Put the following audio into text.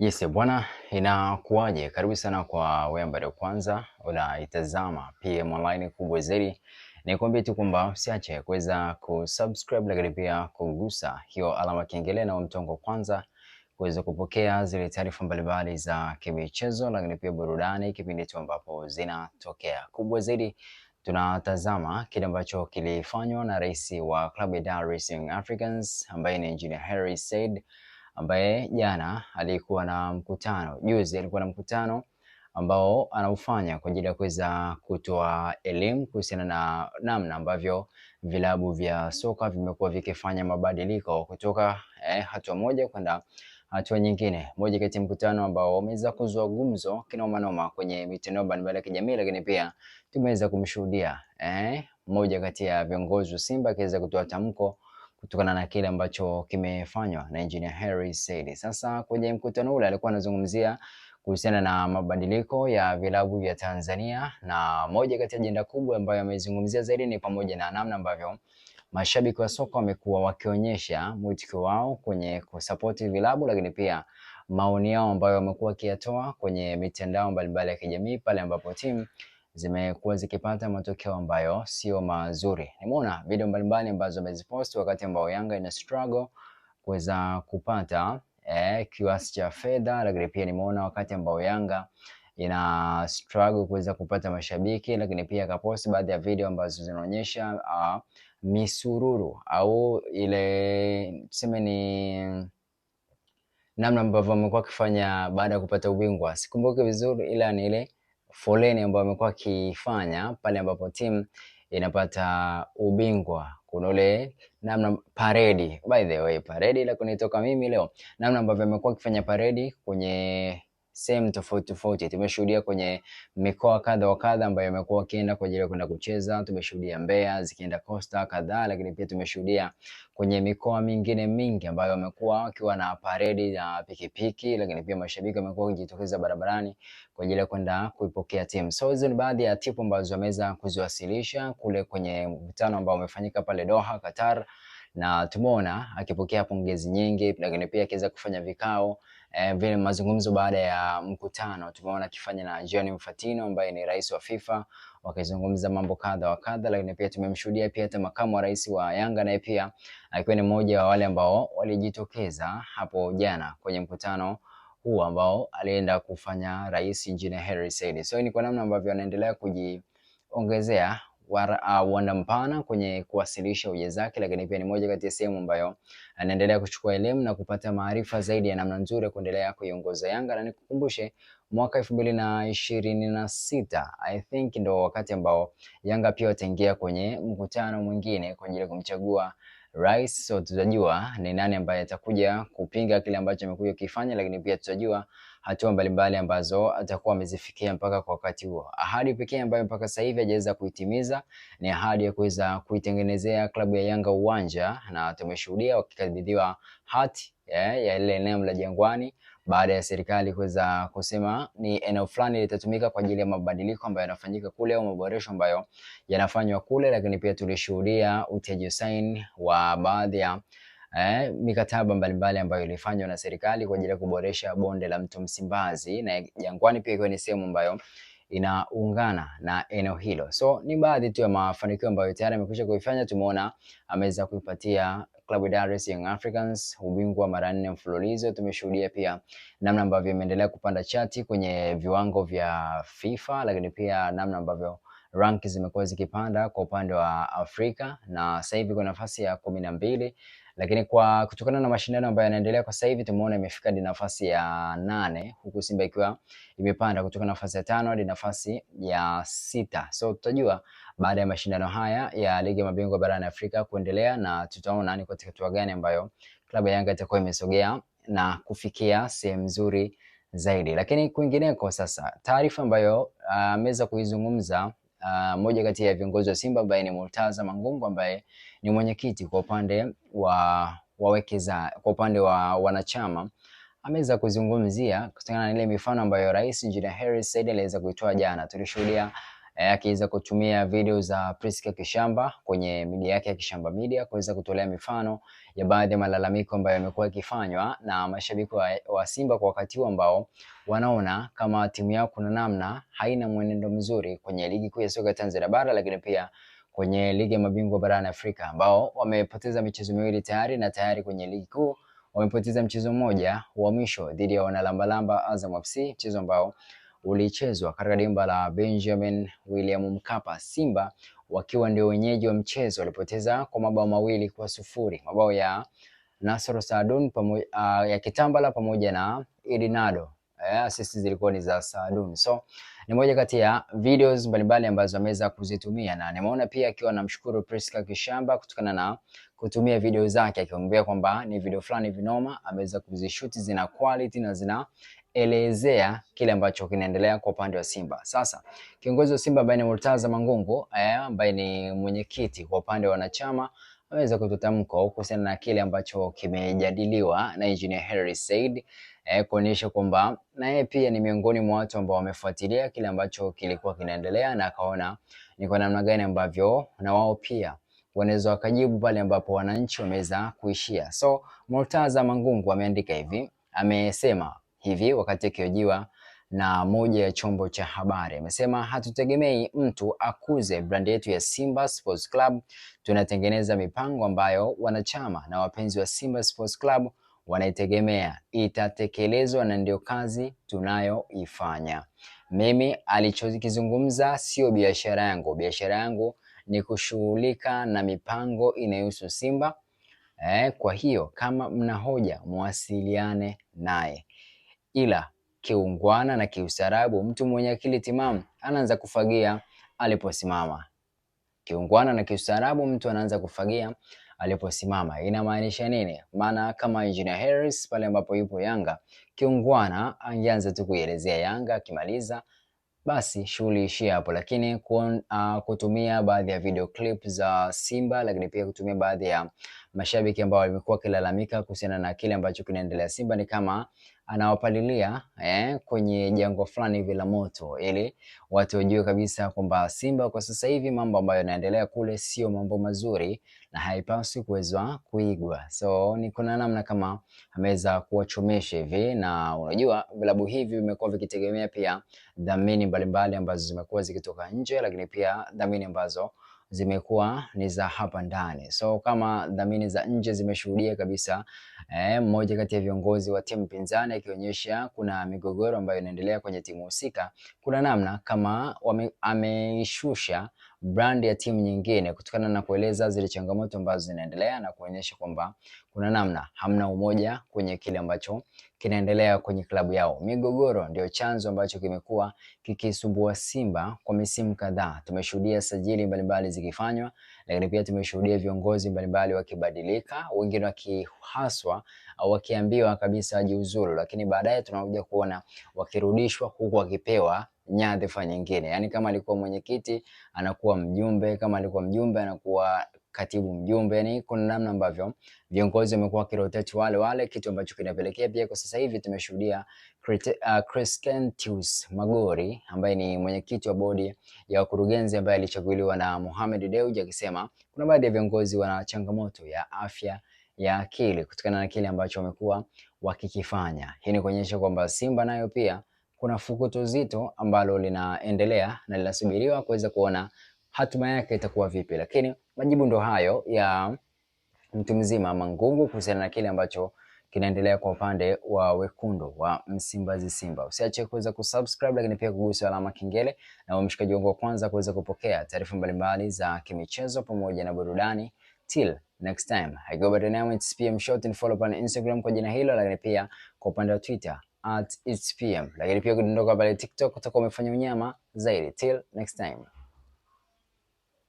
Yes, bwana, inakuwaje? Karibu sana kwa wewe ambaye kwanza unaitazama PM Online kubwa zaidi. Nikwambie tu kwamba usiache kuweza kusubscribe, lakini pia kugusa hiyo alama kengele na mtongo kwanza kuweza kupokea zile taarifa mbalimbali za kimichezo, lakini pia burudani kipindi tu ambapo zinatokea. Kubwa zaidi tunatazama kile ambacho kilifanywa na rais wa klabu ya Dar es Salaam Africans ambaye ni Engineer Hersi Said, ambaye jana alikuwa na mkutano, juzi alikuwa na mkutano ambao anaufanya kwa ajili ya kuweza kutoa elimu kuhusiana na namna ambavyo vilabu vya soka vimekuwa vikifanya mabadiliko kutoka hatua moja kwenda hatua nyingine. Moja kati ya mkutano ambao umeweza kuzua gumzo kinoma noma kwenye mitandao mbalimbali ya kijamii, lakini pia tumeweza kumshuhudia mmoja kati ya viongozi wa Simba akiweza kutoa tamko kutokana na kile ambacho kimefanywa na Engineer Hersi Said. Sasa kwenye mkutano ule alikuwa anazungumzia kuhusiana na mabadiliko ya vilabu vya Tanzania, na moja kati ya ajenda kubwa ambayo amezungumzia zaidi ni pamoja na namna ambavyo mashabiki wa soka wamekuwa wakionyesha mwitikio wao kwenye kusapoti vilabu, lakini pia maoni yao ambayo wamekuwa wakiyatoa kwenye mitandao mbalimbali ya kijamii pale ambapo timu zimekuwa zikipata matokeo ambayo sio mazuri. Nimeona video mbalimbali ambazo amezipost wakati ambao Yanga ina struggle kuweza kupata kiasi cha fedha, lakini pia nimeona wakati ambao Yanga ina struggle kuweza kupata mashabiki, lakini pia akapost baadhi ya video ambazo zinaonyesha misururu au ile tuseme ni namna ambavyo amekuwa akifanya baada ya kupata ubingwa. Sikumbuki vizuri, ila ni ile foleni ambayo amekuwa akifanya pale ambapo timu inapata ubingwa. Kuna ule namna paredi, by the way paredi ila kunitoka mimi leo, namna ambavyo amekuwa akifanya paredi kwenye sehemu tofauti tofauti. Tumeshuhudia kwenye mikoa kadha wa kadha ambayo amekuwa wakienda kwa ajili ya kwenda kucheza. Tumeshuhudia Mbeya zikienda Costa kadhaa, lakini pia tumeshuhudia kwenye mikoa mingine mingi ambayo wamekuwa wakiwa na paredi na pikipiki, lakini pia mashabiki wamekuwa wakijitokeza barabarani kwa ajili ya kwenda kuipokea timu. So hizo ni baadhi ya tipu ambazo wameweza kuziwasilisha kule kwenye mkutano ambao umefanyika pale Doha, Qatar, na tumeona akipokea pongezi nyingi, lakini pia akiweza kufanya vikao vile mazungumzo baada ya mkutano. Tumeona akifanya na Gianni Infantino ambaye ni rais wa FIFA, wakizungumza mambo kadha wa kadha, lakini pia tumemshuhudia pia hata makamu wa rais wa Yanga naye pia akiwa ni mmoja wa wale ambao walijitokeza hapo jana kwenye mkutano huu ambao alienda kufanya Rais Engineer Hersi Said. So ni kwa namna ambavyo anaendelea kujiongezea uwanda mpana kwenye kuwasilisha hoja zake, lakini pia ni moja kati ya sehemu ambayo anaendelea kuchukua elimu na kupata maarifa zaidi ya namna nzuri ya kuendelea kuiongoza Yanga. Na nikukumbushe mwaka 2026 I think ndo wakati ambao Yanga pia wataingia kwenye mkutano mwingine kwa ajili ya kumchagua rais. So tutajua ni nani ambaye atakuja kupinga kile ambacho amekuja kufanya, lakini pia tutajua hatua mbalimbali ambazo atakuwa amezifikia mpaka kwa wakati huo. Ahadi pekee ambayo mpaka sasa hivi hajaweza kuitimiza ni ahadi ya kuweza kuitengenezea klabu ya Yanga uwanja, na tumeshuhudia wakikabidhiwa hati ya ile eneo la Jangwani baada ya serikali kuweza kusema ni eneo fulani litatumika kwa ajili ya mabadiliko ambayo yanafanyika kule au maboresho ambayo yanafanywa kule, lakini pia tulishuhudia utiaji saini wa baadhi ya mikataba mbalimbali ambayo ilifanywa na serikali kwa ajili ya kuboresha bonde la Mto Msimbazi, na Jangwani pia ikiwa ni sehemu ambayo inaungana na eneo hilo. So ni baadhi tu ya mafanikio ambayo tayari amekwisha kuifanya. Tumeona ameweza kuipatia klabu ya Dar es Salaam Africans ubingwa mara 4 mfululizo. Tumeshuhudia pia namna ambavyo imeendelea kupanda chati kwenye viwango vya FIFA, lakini pia namna ambavyo rank zimekuwa zikipanda kwa upande wa Afrika, na sasa hivi kwa nafasi ya 12, lakini kwa kutokana na mashindano ambayo yanaendelea kwa sasa hivi tumeona imefika hadi nafasi ya 8, huku Simba ikiwa imepanda kutoka nafasi ya 5 hadi nafasi ya 6. So tutajua baada ya mashindano haya ya ligi ya mabingwa barani Afrika kuendelea, na tutaona ni katika hatua gani ambayo klabu ya Yanga itakuwa imesogea na kufikia sehemu nzuri zaidi. Lakini kwingineko sasa, taarifa ambayo ameweza kuizungumza moja kati ya viongozi wa Simba ambaye ni Murtaza Mangungu ambaye ni mwenyekiti kwa upande wa wawekeza, kwa upande wa wanachama, ameweza kuzungumzia kutokana na ile mifano ambayo Rais Engineer Hersi Said aliweza kuitoa jana. Tulishuhudia akiweza kutumia video za Priska Kishamba kwenye media yake ya Kishamba Media kuweza kutolea mifano ya baadhi ya malalamiko ambayo yamekuwa yakifanywa na mashabiki wa Simba kwa wakati huu ambao wanaona kama timu yao kuna namna haina mwenendo mzuri kwenye ligi kuu ya soka Tanzania bara, lakini pia kwenye ligi ya mabingwa barani Afrika ambao wamepoteza michezo miwili tayari, na tayari kwenye ligi kuu wamepoteza mchezo mmoja wa mwisho dhidi ya wanalambalamba Azam FC, mchezo ambao ulichezwa katika dimba la Benjamin William Mkapa. Simba wakiwa ndio wenyeji wa mchezo walipoteza kwa mabao 2-0, mabao ya Nasoro Saadun ya Kitambala pamoja na Edinado. Assist zilikuwa ni za Saadun. So ni moja kati ya videos mbalimbali ambazo ameweza kuzitumia, na nimeona pia akiwa anamshukuru Priska Kishamba kutokana na kutumia video zake, akimwambia kwamba ni video fulani vinoma ameweza kuzishoot, zina quality na zinaelezea kile ambacho kinaendelea kwa upande wa Simba. Sasa kiongozi wa Simba ambaye ni Murtaza Mangungu ambaye ni mwenyekiti kwa upande wa wanachama ameweza kutoa tamko kuhusiana na kile ambacho kimejadiliwa na Engineer Hersi Said, kuonyesha kwamba na yeye pia ni miongoni mwa watu ambao wamefuatilia kile ambacho kilikuwa kinaendelea, na akaona ni kwa namna gani ambavyo na wao pia wanaweza wakajibu pale ambapo wananchi wameweza kuishia. So Murtaza Mangungu ameandika hivi, amesema hivi wakati akihojiwa na moja ya chombo cha habari. Amesema hatutegemei mtu akuze brandi yetu ya Simba Sports Club, tunatengeneza mipango ambayo wanachama na wapenzi wa Simba Sports Club wanaitegemea, itatekelezwa na ndio kazi tunayoifanya. Mimi alichokizungumza sio biashara yangu, biashara yangu ni kushughulika na mipango inayohusu Simba. Kwa hiyo kama mna hoja muwasiliane naye, ila kiungwana na kiusarabu mtu mwenye akili timamu anaanza kufagia aliposimama. Kiungwana na kiusarabu mtu anaanza kufagia aliposimama. Inamaanisha nini? Maana kama Engineer Hersi pale ambapo yupo Yanga, kiungwana angeanza tu kuielezea Yanga, akimaliza basi shughuli ishia hapo, lakini kutumia baadhi ya video clip za Simba, lakini pia kutumia baadhi ya mashabiki ambao walikuwa kilalamika kuhusiana na kile ambacho kinaendelea Simba, ni kama anawapalilia kwenye jangwa fulani hivi la moto, ili watu wajue kabisa kwamba Simba kwa sasa hivi mambo ambayo yanaendelea kule sio mambo mazuri na haipaswi kuwezwa kuigwa. So ni kuna namna kama ameweza kuwachomesha hivi, na unajua vilabu hivi vimekuwa vikitegemea pia dhamini mbalimbali ambazo zimekuwa zikitoka nje, lakini pia dhamini ambazo zimekuwa ni za hapa ndani. So kama dhamini za nje zimeshuhudia kabisa mmoja kati ya viongozi wa timu pinzani akionyesha kuna migogoro ambayo inaendelea kwenye timu husika, kuna namna kama ameishusha brand ya timu nyingine kutokana na kueleza zile changamoto ambazo zinaendelea na kuonyesha kwamba kuna namna hamna umoja kwenye kile ambacho kinaendelea kwenye klabu yao. Migogoro ndio chanzo ambacho kimekuwa kikisumbua Simba kwa misimu kadhaa. Tumeshuhudia sajili mbalimbali zikifanywa, lakini pia tumeshuhudia viongozi mbalimbali wakibadilika, wengine wakihaswa au wakiambiwa kabisa wajiuzulu, lakini baadaye tunakuja kuona wakirudishwa huku wakipewa nyadhifa nyingine. Yaani kama alikuwa mwenyekiti anakuwa mjumbe, kama alikuwa mjumbe anakuwa katibu mjumbe. Yani kuna namna ambavyo viongozi wamekuwa kirotate wale, kitu ambacho kinapelekea pia kwa sasa hivi tumeshuhudia Crescentius Magori ambaye ni mwenyekiti wa bodi ya wakurugenzi ambaye alichaguliwa na Mohamed Dewji, akisema kuna baadhi ya viongozi wana changamoto ya afya ya akili kutokana na kile ambacho wamekuwa wakikifanya. Hii ni kuonyesha kwamba Simba nayo pia kuna fukuto zito ambalo linaendelea na linasubiriwa kuweza kuona hatima yake itakuwa vipi, lakini majibu ndo hayo ya mtu mzima Mangungu kuhusiana na kile ambacho kinaendelea kwa upande wa wekundu wa Msimbazi Simba. Usiache kuweza kusubscribe, lakini pia kugusa alama kengele na umshikaji wangu wa kwanza kuweza kupokea taarifa mbalimbali za kimichezo pamoja na burudani. Till next time, I go by the name it's PM Short, and follow on Instagram kwa jina hilo, lakini pia kwa upande wa Twitter @itspm, lakini pia kudondoka pale TikTok utakuwa umefanya unyama zaidi. Till next time.